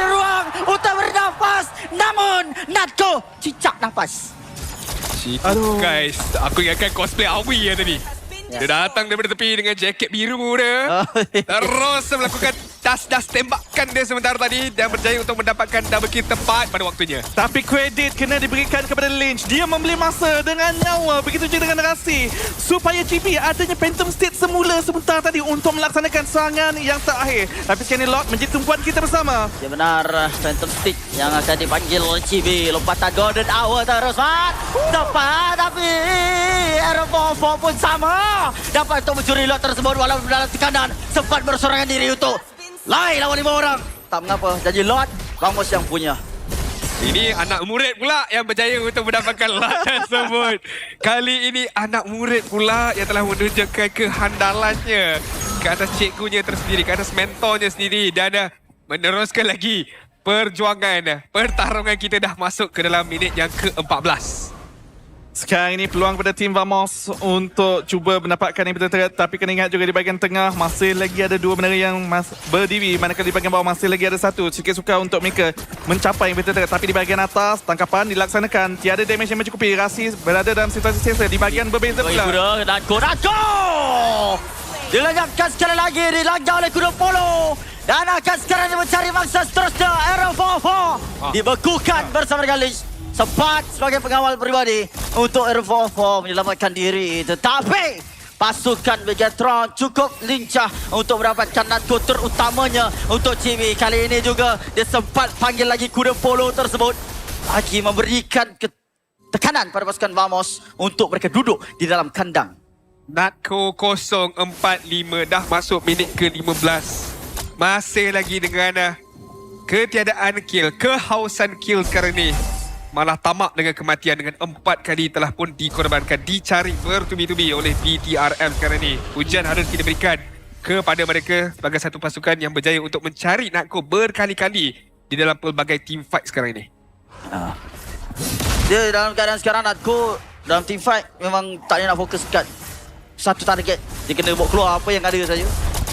B: ruang untuk bernafas. Namun Natko cicak nafas.
C: Aduh guys, aku ingatkan cosplay Awi ya tadi. Dia datang daripada tepi dengan jaket biru dia. Terus melakukan das tembakan dia sementara tadi dan berjaya untuk mendapatkan double kill tepat pada waktunya.
A: Tapi kredit kena diberikan kepada Lynch. Dia membeli masa dengan nyawa. Begitu juga dengan Rasi. Supaya GB adanya Phantom State semula sebentar tadi untuk melaksanakan serangan yang terakhir. Tapi sekarang ni Lord menjadi tumpuan kita bersama.
B: Ya benar, Phantom Stick yang akan dipanggil oleh Chibi. Lompatan Golden Hour terus, Mat. Tepat, tapi Arrow 4 pun sama. Dapat untuk mencuri lot tersebut walaupun dalam tekanan. Sempat bersorangan diri untuk lain lawan 5 orang. Tak mengapa, jadi lot Vamos yang punya.
C: Ini anak murid pula yang berjaya untuk mendapatkan lot tersebut. Kali ini anak murid pula yang telah menunjukkan kehandalannya ke atas cikgunya tersendiri, ke atas mentornya sendiri dan meneruskan lagi pertarungan kita dah masuk ke dalam minit yang ke-14.
A: Sekarang ini peluang pada tim Vamos untuk cuba mendapatkan yang betul-betul. Tapi kena ingat juga di bahagian tengah masih lagi ada 2 bendera yang berdiri. Manakala di bahagian bawah masih lagi ada 1. Sikit sukar untuk mereka mencapai yang betul-betul. Tapi di bahagian atas tangkapan dilaksanakan. Tiada damage yang mencukupi. Rasi berada dalam situasi selesa. Di bahagian berbeza pula.
B: Natko! Dilenyapkan sekali lagi. Dilanggar oleh kuda polo. Dan akan sekarang mencari mangsa seterusnya. Arrow 4 dibekukan bersama dengan Lynch. Sempat sebagai pengawal pribadi untuk Arrow 4 menyelamatkan diri. Tetapi pasukan Megatron cukup lincah untuk mendapatkan Natko terutamanya untuk Chibi. Kali ini juga dia sempat panggil lagi kuda polo tersebut. Lagi memberikan tekanan pada pasukan Vamos untuk mereka duduk di dalam kandang.
C: Natko 045 dah masuk minit ke-15. Masih lagi dengan ketiadaan kill, kehausan kill sekarang ni. Malah tamak dengan kematian dengan 4 kali telah pun dikorbankan, dicari bertubi-tubi oleh BTRM sekarang ni. Ujian harus kita berikan kepada mereka sebagai satu pasukan yang berjaya untuk mencari Natko berkali-kali di dalam pelbagai team fight sekarang ini.
B: Dia dalam keadaan sekarang Natko dalam team fight memang tak boleh nak fokus kat satu target. Dia kena buat keluar apa yang ada saja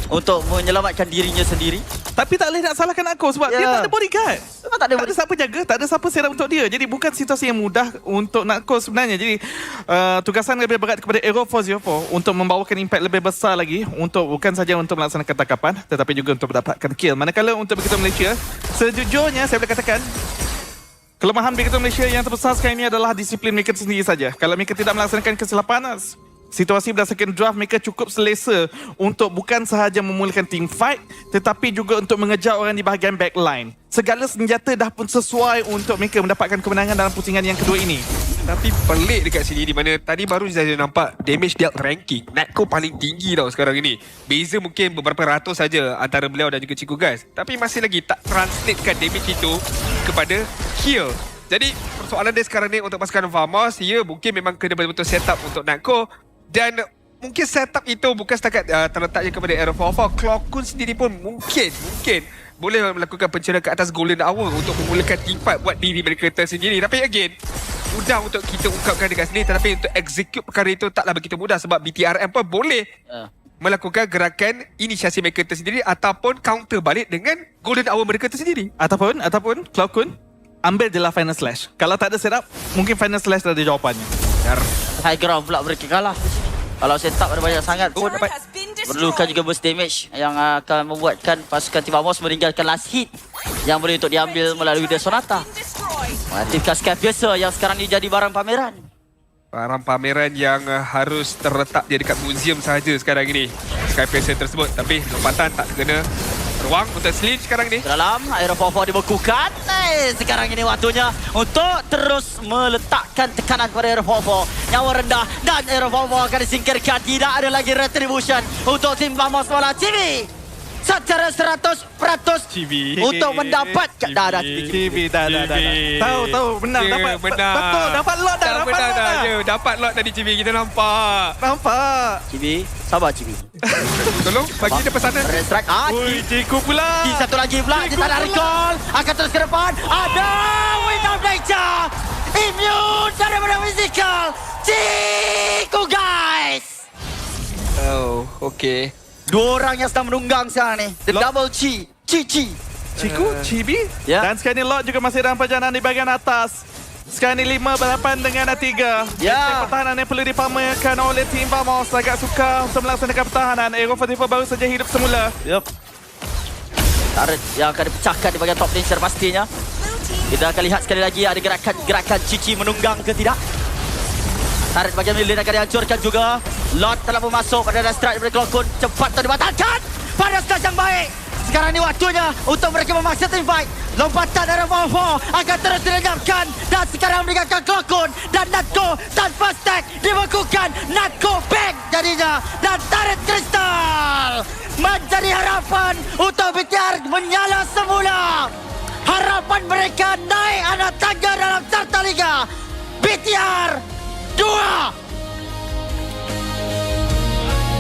B: untuk menyelamatkan dirinya sendiri.
A: Tapi tak boleh nak salahkan aku sebab dia tak ada bodyguard.
B: Memang tak ada
A: siapa jaga, tak ada siapa serang untuk dia. Jadi bukan situasi yang mudah untuk Natko sebenarnya. Jadi tugasan lebih berat kepada Arrow 404 untuk membawakan impact lebih besar lagi, untuk bukan saja untuk melaksanakan tangkapan tetapi juga untuk mendapatkan kill. Manakala untuk begitu Malaysia, sejujurnya saya boleh katakan kelemahan begitu Malaysia yang terbesar sekarang ini adalah disiplin mereka sendiri saja. Kalau mereka tidak melaksanakan kesilapan, situasi berdasarkan draft mereka cukup selesa untuk bukan sahaja memulakan team fight tetapi juga untuk mengejar orang di bahagian backline. Segala senjata dah pun sesuai untuk mereka mendapatkan kemenangan dalam pusingan yang kedua ini.
C: Tapi pelik dekat sini di mana tadi baru saja nampak damage dealt ranking. Natko paling tinggi tau sekarang ini. Beza mungkin beberapa ratus saja antara beliau dan juga Cikgu Guys. Tapi masih lagi tak translatekan damage itu kepada kill. Jadi persoalan dia sekarang ni untuk pasukan Vamos, ya mungkin memang kena betul-betul set up untuk Natko. Dan mungkin setup itu bukan setakat terletaknya kepada Arrow 404. Clockun sendiri pun mungkin boleh melakukan pencerahan ke atas Golden Hour untuk memulakan team fight buat diri mereka tersendiri. Tapi again, mudah untuk kita ungkapkan dekat sini, tetapi untuk execute perkara itu taklah begitu mudah sebab BTRM pun boleh melakukan gerakan inisiasi mereka tersendiri ataupun counter balik dengan Golden Hour mereka tersendiri.
A: Ataupun Clockun ambil je lah Final Slash. Kalau tak ada setup, mungkin Final Slash dah ada jawapannya.
B: High ground pula mereka kalah. Kalau setup ada banyak sangat pun perlukan juga burst damage yang akan membuatkan pasukan tim Vamos meninggalkan last hit yang boleh untuk diambil melalui The Sonata. Mengaktifkan Skype biasa yang sekarang ni jadi barang pameran.
C: Barang pameran yang harus terletak di dekat museum sahaja sekarang ini. Skype biasa tersebut. Tapi lompatan tak kena ruang untuk Sledge sekarang ni.
B: Dalam Arrow 4 dibekukan. Sekarang ini waktunya untuk terus meletakkan tekanan pada Arrow 4. Nyawa rendah dan Arrow 4 akan disingkirkan. Tidak ada lagi retribution untuk tim Vamos malah Chibi. Secara 100%
A: Chibi
B: untuk mendapatkan
A: Chibi dah. Tahu menang dapat. Betul dapat lot dah.
C: dah. Ya, dapat lot tadi Cibi, kita nampak.
A: Nampak.
B: Cibi, sabar Cibi.
C: Tolong bagi dia pesanan.
B: Red strike.
A: Ui, Ciku pula.
B: Satu lagi pula. Dia
A: Ciku
B: tak nak
A: pula.
B: recall. Akan terus ke depan. Ada Wind of Nature. Immune daripada physical. Ciku guys.
C: Oh, okey.
B: Dua orang yang sedang menunggang sekarang ni. The
A: Lock.
B: double Chi. Chi.
A: Ciku, Cibi.
B: Ya.
A: Dan sekarang ni Lot juga masih dalam perjalanan di bahagian atas. Sekarang ni 5 berhadapan dengan 3.
B: Ya.
A: Pertahanan yang perlu dipamerkan oleh tim Vamos. Agak suka untuk melaksanakan pertahanan. Aero 44 baru saja hidup semula.
B: Yup. Turret yang akan dipecahkan di bahagian top lane secara pastinya. Kita akan lihat sekali lagi ada gerakan Cici menunggang ke tidak. Turret bahagian middle lane akan dihancurkan juga. Lot telah masuk pada strike daripada Clockun. Cepat untuk dibatalkan. Pada stage yang baik. Sekarang ni waktunya untuk mereka memaksa team fight. Lompatan dari Volvo akan terus dilenyapkan. Dan sekarang meninggalkan Clockun. Dan Natko tanpa stack dibekukan. Natko back jadinya. Dan turret kristal menjadi harapan untuk BTR menyala semula. Harapan mereka naik anak tangga dalam carta liga. BTR 2.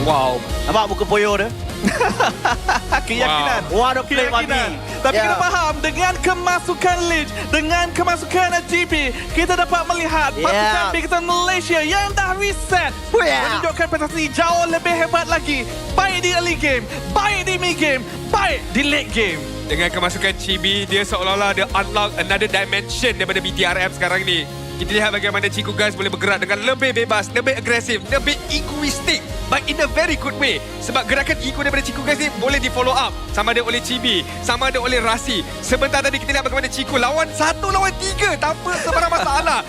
C: Wow.
B: Nampak muka poyo dia?
A: Keyakinan.
B: Wow. What a play
A: Keyakinan.
B: Mami.
A: Tapi
B: Ya.
A: kita faham dengan kemasukan Lich, dengan kemasukan GP, kita dapat melihat pasukan Bigton Malaysia yang dah reset. Menunjukkan prestasi jauh lebih hebat lagi. Baik di early game, baik di mid game, baik di late game.
C: Dengan kemasukan Chibi, dia seolah-olah dia unlock another dimension daripada BTRM sekarang ni. Kita lihat bagaimana Ciku guys boleh bergerak dengan lebih bebas, lebih agresif, lebih egoistik. But in a very good way. Sebab gerakan ego daripada Ciku guys ni boleh di follow up. Sama ada oleh Chibi, sama ada oleh Rasi. Sebentar tadi kita lihat bagaimana Ciku lawan 1 lawan 3 tanpa sebarang masalah.